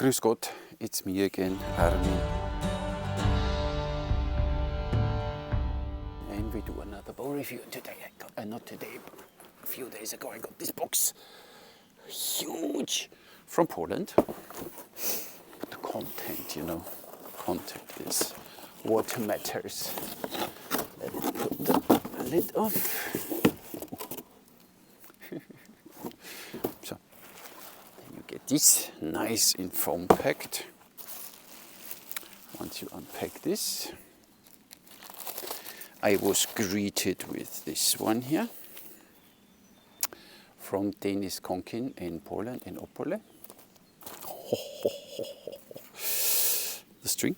Grüß Gott, it's me again, Armin. And we do another bow review today. Not today, but a few days ago I got this box. Huge! From Poland. The content, you know. Content is what matters. Let me put the lid off. So, then you get this nice in foam packed. Once you unpack this, I was greeted with this one here from Denis Konkin in Poland, in Opole. The string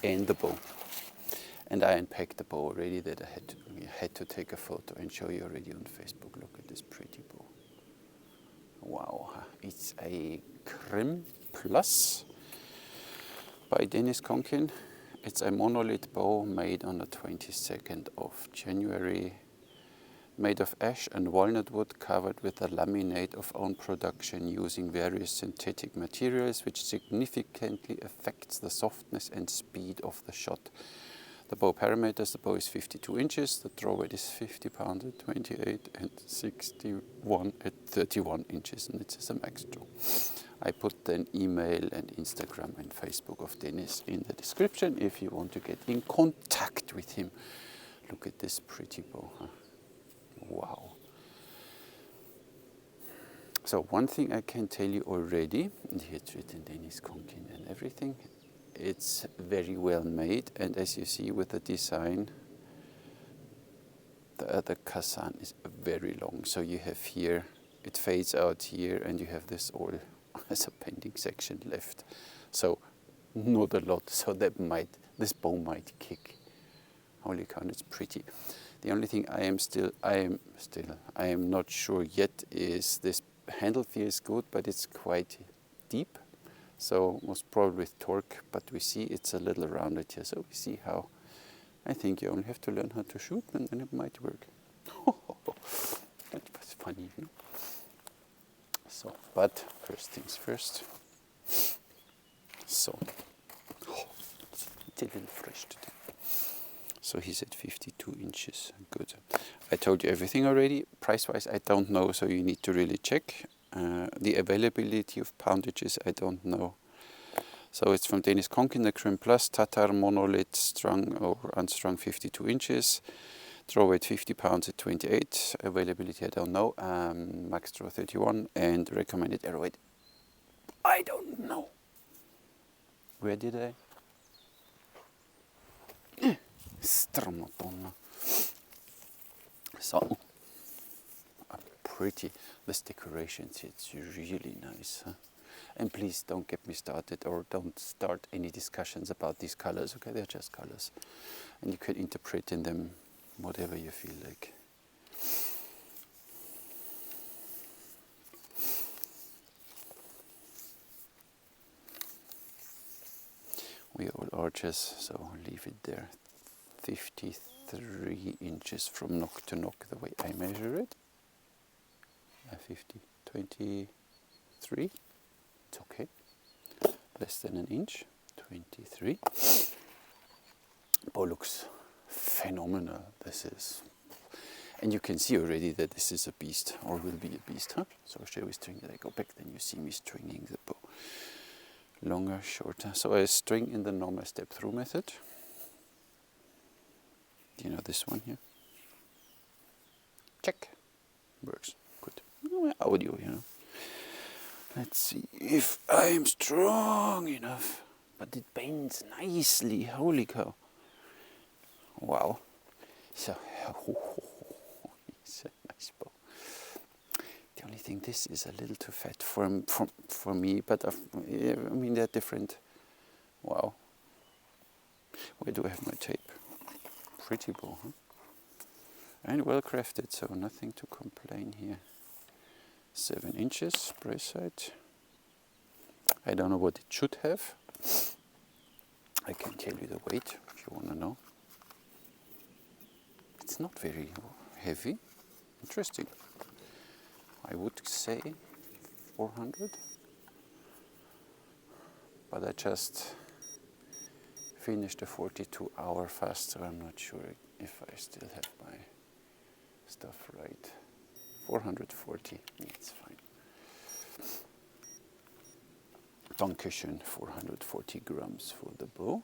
and the bow. And I unpacked the bow already that I had to take a photo and show you already on Facebook. Look at this pretty bow. Wow, it's a Krym Plus by Denis Konkin. It's a monolith bow made on the 22nd of January, made of ash and walnut wood, covered with a laminate of own production using various synthetic materials, which significantly affects the softness and speed of the shot. The bow parameters: the bow is 52 inches, the draw weight is 50 pounds at 28 and 61 at 31 inches, and it's a max draw. I put an email and Instagram and Facebook of Denis in the description if you want to get in contact with him. Look at this pretty bow, huh? Wow. So one thing I can tell you already, and here it's written Denis Konkin and everything, it's very well made, and as you see with the design, the other Kazan is very long. So you have here, it fades out here, and you have this all as a pending section left. So not a lot. So this bow might kick. Holy cow, it's pretty. The only thing I am not sure yet is this handle feels good, but it's quite deep. So most probably with torque, but we see it's a little rounded here. So we see how. I think you only have to learn how to shoot, and then it might work. That was funny. No? So, but first things first. So, it's a little fresh today. So he's at 52 inches. Good. I told you everything already. Price-wise, I don't know, so you need to really check. The availability of poundages, I don't know. So it's from Denis Konkin, the Krym Plus, Tatar Monolith, strung or unstrung 52 inches. Draw weight 50 pounds at 28. Availability, I don't know. Max draw 31 and recommended arrow weight, I don't know. Where did I? Stramotonna. So, pretty. This decorations, it's really nice. Huh? And please don't get me started, or don't start any discussions about these colors. Okay, they're just colors. And you can interpret in them whatever you feel like. We are all archers, so I'll leave it there. 53 inches from knock to knock, the way I measure it. 23. It's okay. Less than an inch. 23. Bow looks phenomenal. This is, and you can see already that this is a beast, or will be a beast, huh? So shall we string that? I go back, then you see me stringing the bow. Longer, shorter. So I string in the normal step through method. You know this one here? Check. Works. Good. Audio, you know. Let's see if I am strong enough. But it bends nicely. Holy cow. Wow. So, it's a nice bow. The only thing, this is a little too fat for me, but I mean, they're different. Wow. Where do I have my tape? Pretty bow, huh? And well crafted, so nothing to complain here. 7 inches, brace height. I don't know what it should have. I can tell you the weight if you want to know. It's not very heavy. Interesting. I would say 400. but I just finished the 42-hour fast, so I'm not sure if I still have my stuff right. 440, it's fine. Dankeschön, 440 grams for the bow.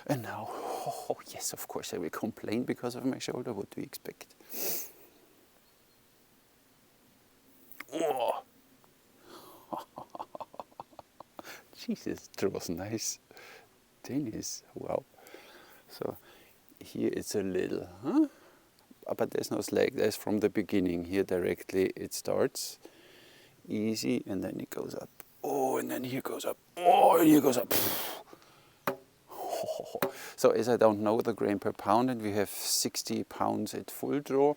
And now, oh yes, of course I will complain because of my shoulder. What do you expect? Oh. Jesus, that was nice. Denis, wow. So here it's a little, huh? But there's no slack, there's from the beginning. Here directly it starts easy and then it goes up. Oh, and then here goes up. Oh, and here goes up. So as I don't know the grain per pound and we have 60 pounds at full draw,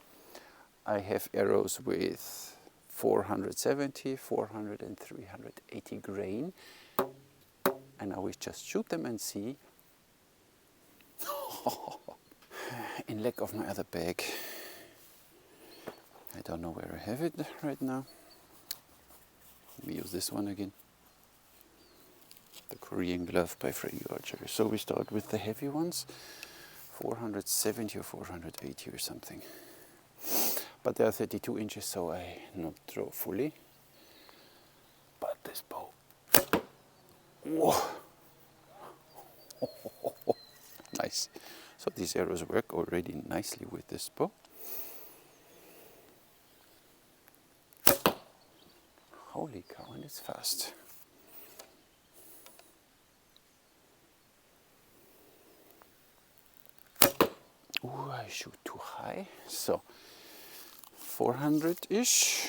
I have arrows with 470, 400 and 380 grain. And now we just shoot them and see. In lack of my other bag, I don't know where I have it right now. We use this one again. The Korean glove by Freddy Archer. So we start with the heavy ones, 470 or 480 or something. But they are 32 inches, so I not draw fully. But this bow. Whoa. Nice. So these arrows work already nicely with this bow. Holy cow, and it's fast. Ooh, I shoot too high. So 400-ish.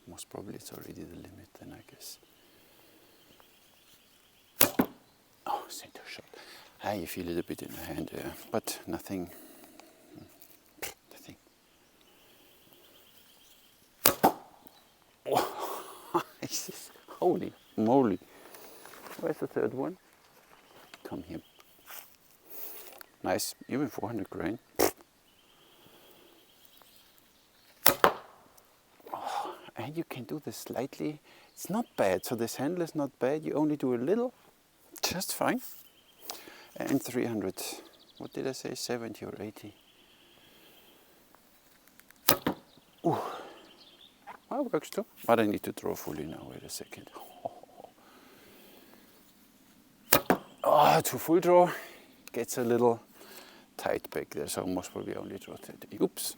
Most probably it's already the limit then, I guess. Oh, center shot. You feel a little bit in the hand there, but nothing. Nothing. Oh, holy moly. Where's the third one? Come here. Nice, even 400 grain. Oh, and you can do this slightly. It's not bad, so this handle is not bad. You only do a little, just fine. And 300, what did I say, 70 or 80? Ooh, that works too. But I need to draw fully now, wait a second. Oh, to full draw, gets a little tight back there, so most probably only draw 30. Oops,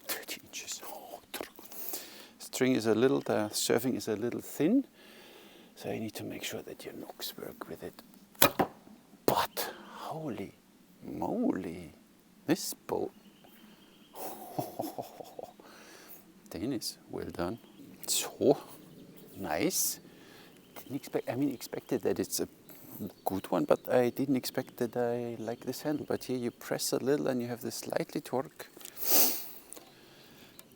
30 inches. String is a little, the surfing is a little thin, so you need to make sure that your nooks work with it. But holy moly, this bow. Denis, well done. So nice. Didn't expect, expected that it's a good one, but I didn't expect that I like this handle. But here you press a little and you have this slightly torque.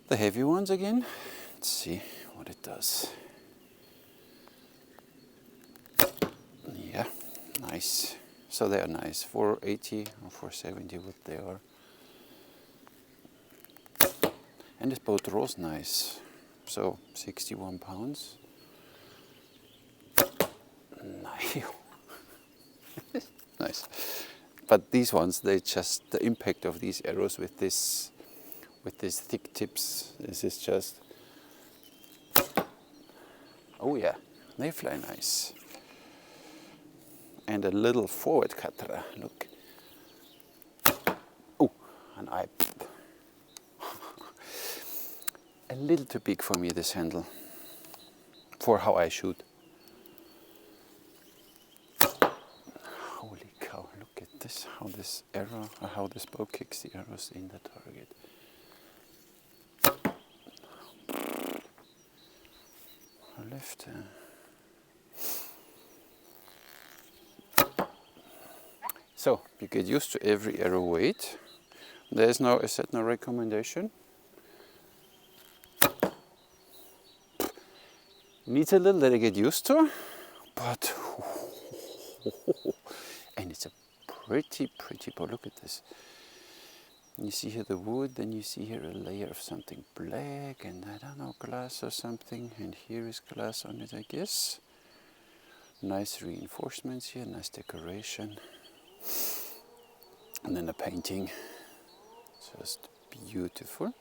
The heavy ones again. Let's see what it does. Yeah, nice. So they are nice. 480 or 470, what they are. And this bow draws nice. So 61 pounds. Nice. Nice. But these ones, they just, the impact of these arrows with these thick tips, this is just, oh yeah, they fly nice. And a little forward cutter, look. Oh, an eye. A little too big for me, this handle, for how I shoot. Holy cow, look at this, how this arrow, or how this bow kicks the arrows in the target. Left. So you get used to every arrow weight. There's no, I said, no recommendation. Needs a little that I get used to, but and it's a pretty bow. Look at this. You see here the wood, then you see here a layer of something black, and I don't know, glass or something, and here is glass on it, I guess. Nice reinforcements here, nice decoration. And then the painting, just beautiful.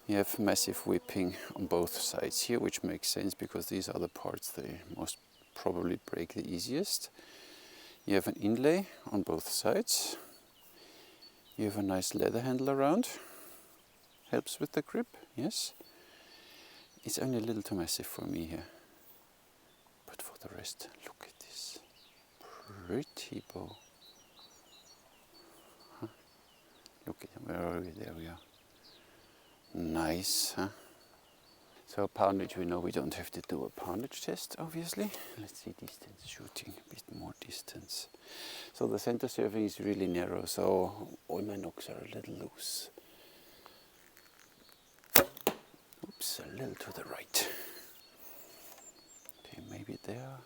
You have massive whipping on both sides here, which makes sense because these are the parts they most probably break the easiest. You have an inlay on both sides. You have a nice leather handle around. Helps with the grip, yes. It's only a little too massive for me here. But for the rest, look at this pretty bow. Huh? Look at it, where are we? There we are. Nice, huh? So poundage, we know we don't have to do a poundage test, obviously. Let's see distance shooting, a bit more distance. So the center surfing is really narrow, so all my knocks are a little loose. Oops, a little to the right. Okay, maybe there.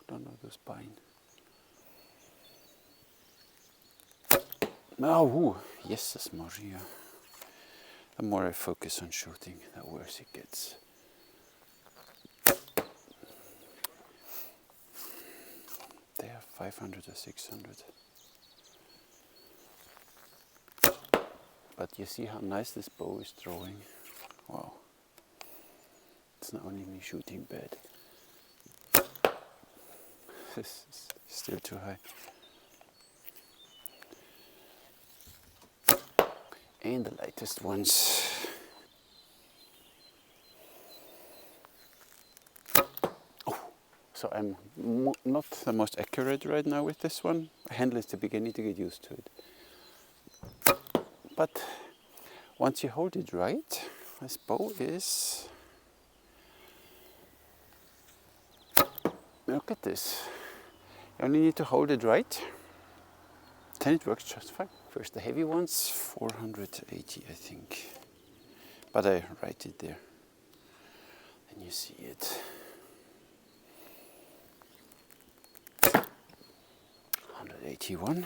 Don't know the spine. Oh, yes, Maria. The more I focus on shooting, the worse it gets. There, 500 or 600. But you see how nice this bow is throwing. Wow. It's not only me shooting bad. This is still too high. And the lightest ones. Oh, so I'm not the most accurate right now with this one. Handle is the beginning to get used to it. But once you hold it right, this bow is... Look at this. You only need to hold it right. Then it works just fine. First the heavy ones, 480 I think. But I write it there. Then you see it. 181.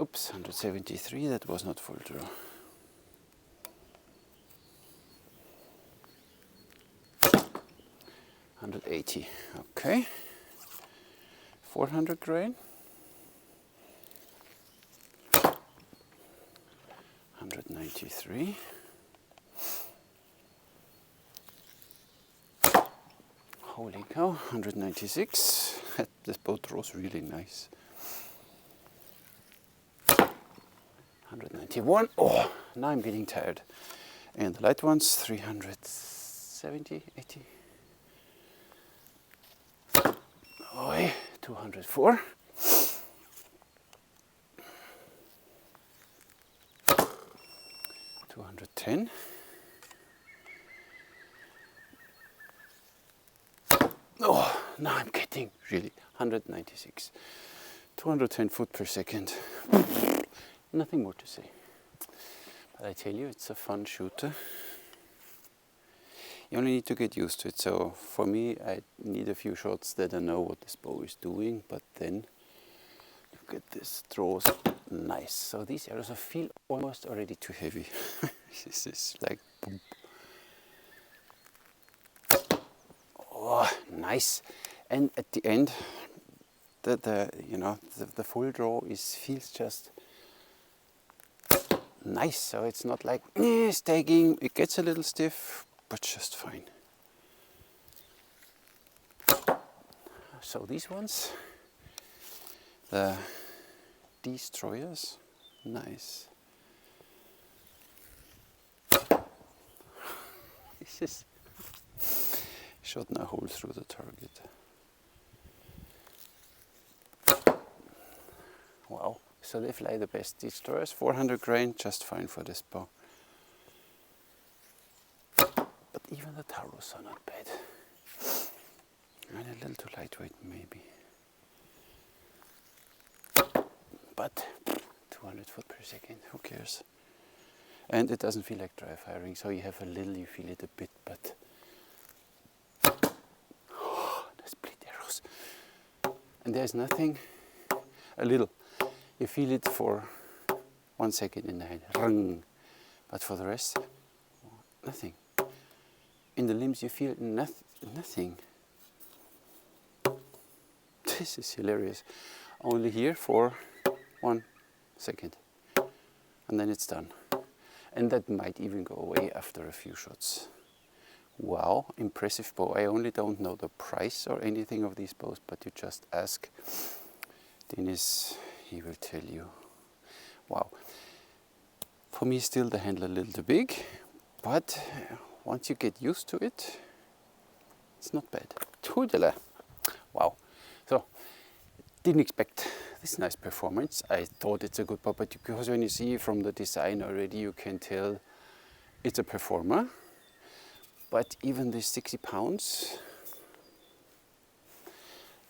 Oops, 173, that was not full draw. 180, okay. 400 grain. 193. Holy cow, 196. This bow draws really nice. 191. Oh, now I'm getting tired. And the light ones, 370, 80. Oh, 204. 210. Oh, now I'm getting really 196. 210 foot per second. Nothing more to say. But I tell you, it's a fun shooter. You only need to get used to it. So for me, I need a few shots that I know what this bow is doing, but then look at this, draws nice. So these arrows I feel almost already too heavy. This is like boom. Oh, nice. And at the end, the full draw feels just nice. So it's not like stagging. It gets a little stiff, but just fine. So these ones, the destroyers, nice. This is shot a hole through the target. Wow, so they fly the best destroyers, 400 grain, just fine for this bow. But even the Taros are not bad. And a little too lightweight maybe. But 200 foot per second, who cares? And it doesn't feel like dry firing, so you have a little, you feel it a bit, but the split arrows. And there's nothing, a little. You feel it for 1 second in the hand, rung. But for the rest, nothing. In the limbs you feel nothing. This is hilarious. Only here for 1 second. And then it's done. And that might even go away after a few shots. Wow, impressive bow. I only don't know the price or anything of these bows, but you just ask Denis, he will tell you. Wow. For me still the handle a little too big, but once you get used to it, it's not bad. Toodala. Wow. So, didn't expect this nice performance. I thought it's a good bow, but because when you see from the design already, you can tell it's a performer. But even this 60 pounds,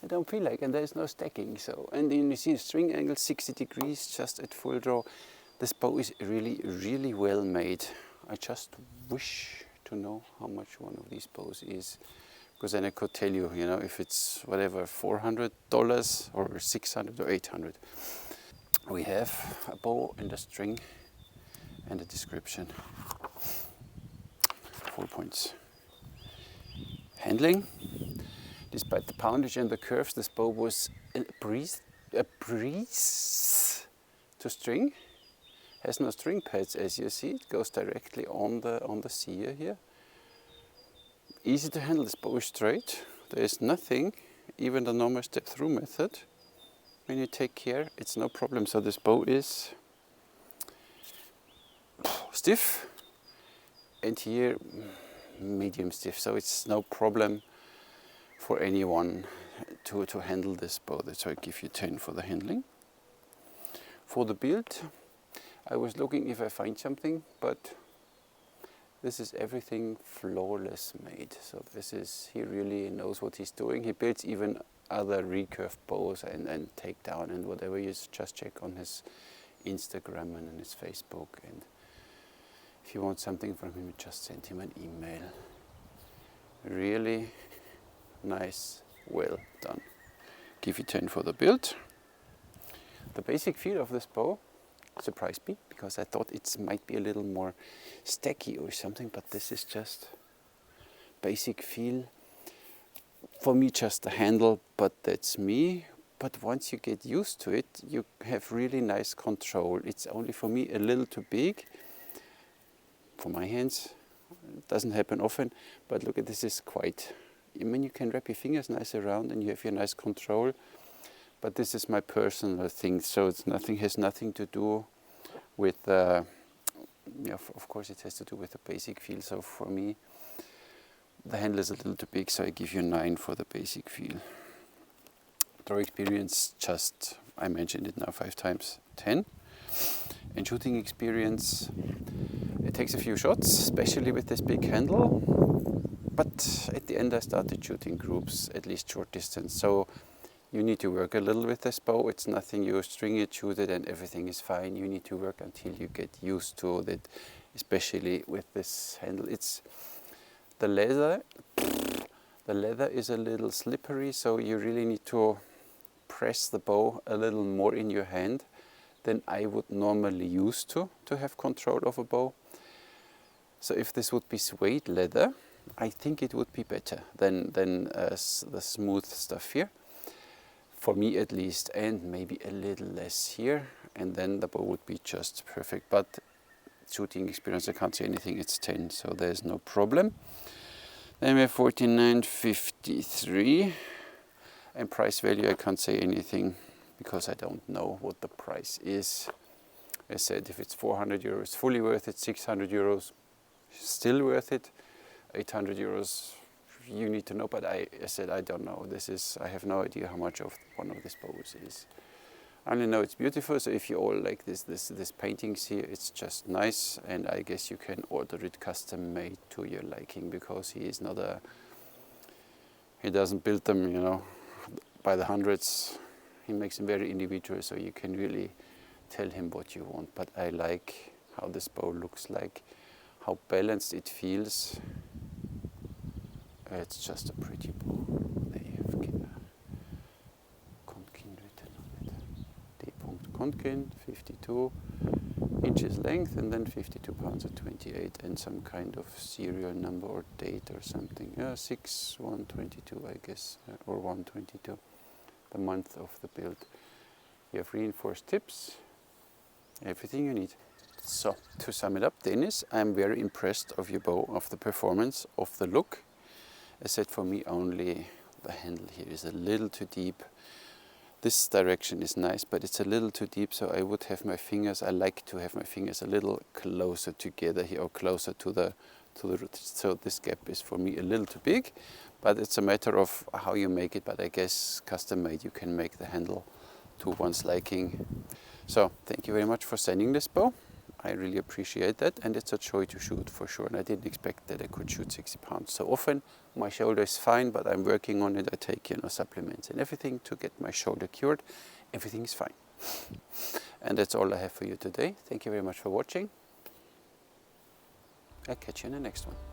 I don't feel like, and there's no stacking. So, and then you see the string angle 60 degrees just at full draw. This bow is really, really well made. I just wish to know how much one of these bows is, because then I could tell you, you know, if it's whatever, $400 or 600 or 800. We have a bow and a string and a description. 4 points. Handling. Despite the poundage and the curves, this bow was a breeze to string. Has no string pads, as you see. It goes directly on the sear here. Easy to handle. This bow is straight. There is nothing, even the normal step through method. When you take care, it's no problem. So this bow is stiff, and here medium stiff. So it's no problem for anyone to handle this bow. That's why I give you 10 for the handling. For the build, I was looking if I find something, but this is everything flawless made. So this is, he really knows what he's doing. He builds even other recurve bows and takedown and whatever. You just check on his Instagram and on his Facebook. And if you want something from him, just send him an email. Really nice, well done. Give you 10 for the build. The basic feel of this bow surprised me, because I thought it might be a little more stacky or something, but this is just basic feel. For me, just the handle, but that's me. But once you get used to it, you have really nice control. It's only for me a little too big for my hands. It doesn't happen often, but look at this, is quite, I mean, you can wrap your fingers nice around and you have your nice control. But this is my personal thing, so it's nothing, has nothing to do with, yeah, of course it has to do with the basic feel. So for me, the handle is a little too big, so I give you 9 for the basic feel. Draw experience, just, I mentioned it now 5 times, 10. And shooting experience, it takes a few shots, especially with this big handle. But at the end I started shooting groups, at least short distance. So you need to work a little with this bow. It's nothing, you string it, shoot it, and everything is fine. You need to work until you get used to it, especially with this handle. It's the leather is a little slippery, so you really need to press the bow a little more in your hand than I would normally use to have control of a bow. So if this would be suede leather, I think it would be better than the smooth stuff here. For me at least, and maybe a little less here, and then the bow would be just perfect. But shooting experience, I can't say anything, it's 10, so there's no problem. Then we have 49.53, and price value, I can't say anything because I don't know what the price is. I said if it's 400 euros, fully worth it. 600 euros, still worth it. 800 euros, you need to know, but I said I don't know. I have no idea how much of one of these bows is. I only know it's beautiful, so if you all like this paintings here, it's just nice, and I guess you can order it custom made to your liking, because he is not he doesn't build them, you know, by the hundreds. He makes them very individual, so you can really tell him what you want. But I like how this bow looks like, how balanced it feels. It's just a pretty bow. They have Konkin written on it. D. Konkin, 52. inches length, and then 52 pounds at 28, and some kind of serial number or date or something. 6/122, I guess, or 122, the month of the build. You have reinforced tips, everything you need. So, to sum it up, Denis, I'm very impressed of your bow, of the performance, of the look. I said for me only the handle here is a little too deep. This direction is nice, but it's a little too deep, so I would have my fingers, I like to have my fingers a little closer together here, or closer to the root. So this gap is for me a little too big, but it's a matter of how you make it. But I guess custom made, you can make the handle to one's liking. So thank you very much for sending this bow. I really appreciate that, and it's a joy to shoot for sure. And I didn't expect that I could shoot 60 pounds so often. My shoulder is fine, but I'm working on it. I take, supplements and everything to get my shoulder cured. Everything is fine. And that's all I have for you today. Thank you very much for watching. I'll catch you in the next one.